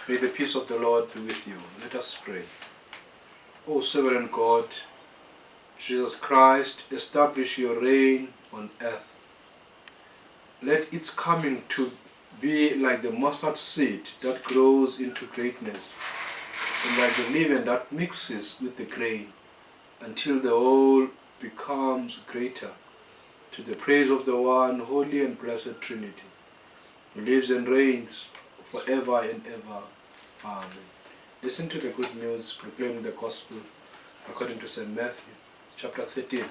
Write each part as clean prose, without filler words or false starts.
May the peace of the Lord be with you. Let us pray. O sovereign God, Jesus Christ, establish your reign on earth. Let its coming to be like the mustard seed that grows into greatness, and like the leaven that mixes with the grain, until the whole becomes greater, to the praise of the one holy and blessed Trinity, who lives and reigns forever and ever. Amen. Listen to the good news, proclaim the gospel according to St. Matthew, chapter 13,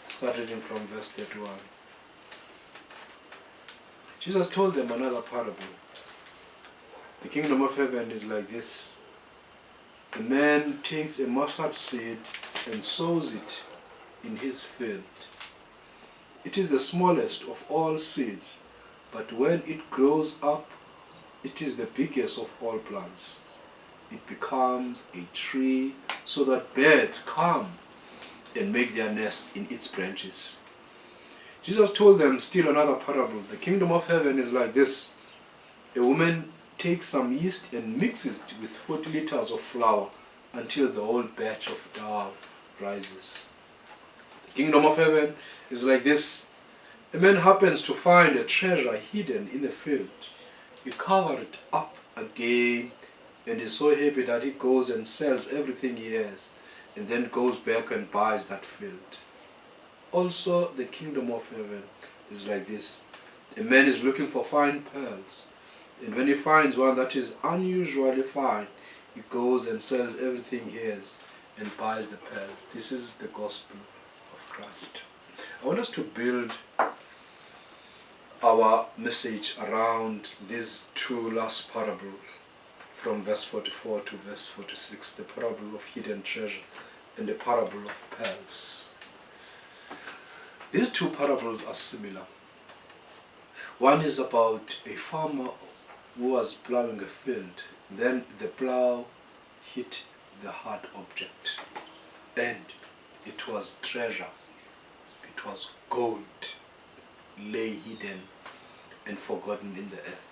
start reading from verse 31. Jesus told them another parable. The kingdom of heaven is like this. A man takes a mustard seed and sows it in his field. It is the smallest of all seeds, but when it grows up, it is the biggest of all plants. It becomes a tree so that birds come and make their nests in its branches. Jesus told them still another parable. The kingdom of heaven is like this. A woman takes some yeast and mixes it with 40 liters of flour until the whole batch of dough rises. The kingdom of heaven is like this. A man happens to find a treasure hidden in the field. He covers it up again and is so happy that he goes and sells everything he has and then goes back and buys that field. Also, the kingdom of heaven is like this. A man is looking for fine pearls, and when he finds one that is unusually fine, he goes and sells everything he has and buys the pearls. This is the gospel of Christ. I want us to build our message around these two last parables from verse 44 to verse 46, the parable of hidden treasure and the parable of pearls. These two parables are similar. One is about a farmer who was plowing a field. Then the plow hit the hard object, and it was treasure. It was gold, lay hidden and forgotten in the earth.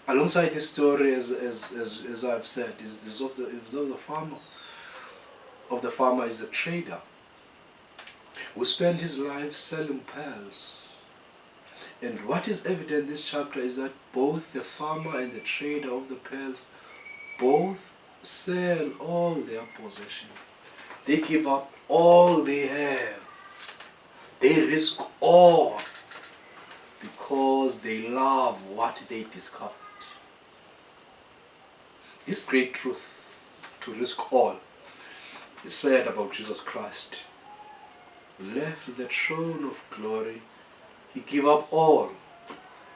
Alongside this story, as I've said, is of the farmer. Of the farmer is a trader who spent his life selling pearls. And what is evident in this chapter is that both the farmer and the trader of the pearls both sell all their possession. They give up all they have. They risk all because they love what they discovered. This great truth, to risk all, is said about Jesus Christ. He left the throne of glory. He gave up all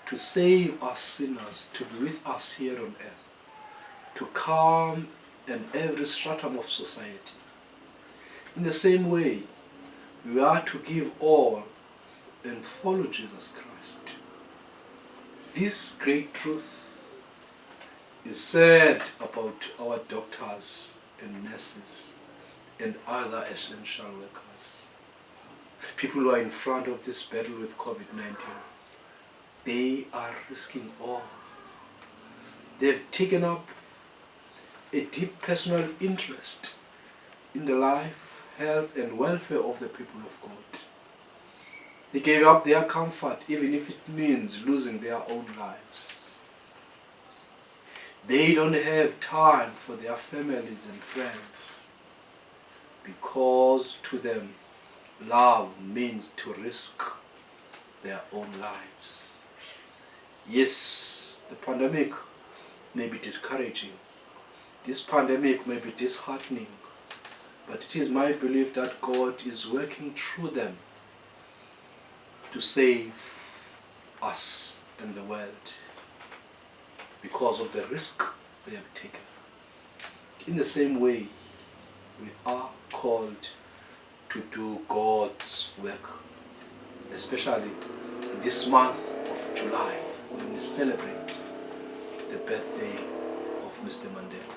to save us sinners, to be with us here on earth, to come in every stratum of society. In the same way, we are to give all and follow Jesus Christ. This great truth is said about our doctors and nurses and other essential workers. People who are in front of this battle with COVID-19, they are risking all. They've taken up a deep personal interest in the life, health and welfare of the people of God. They gave up their comfort even if it means losing their own lives. They don't have time for their families and friends because to them love means to risk their own lives. Yes, the pandemic may be discouraging. This pandemic may be disheartening, but it is my belief that God is working through them to save us and the world because of the risk they have taken. In the same way, we are called to do God's work, especially in this month of July when we celebrate the birthday of Mr. Mandela.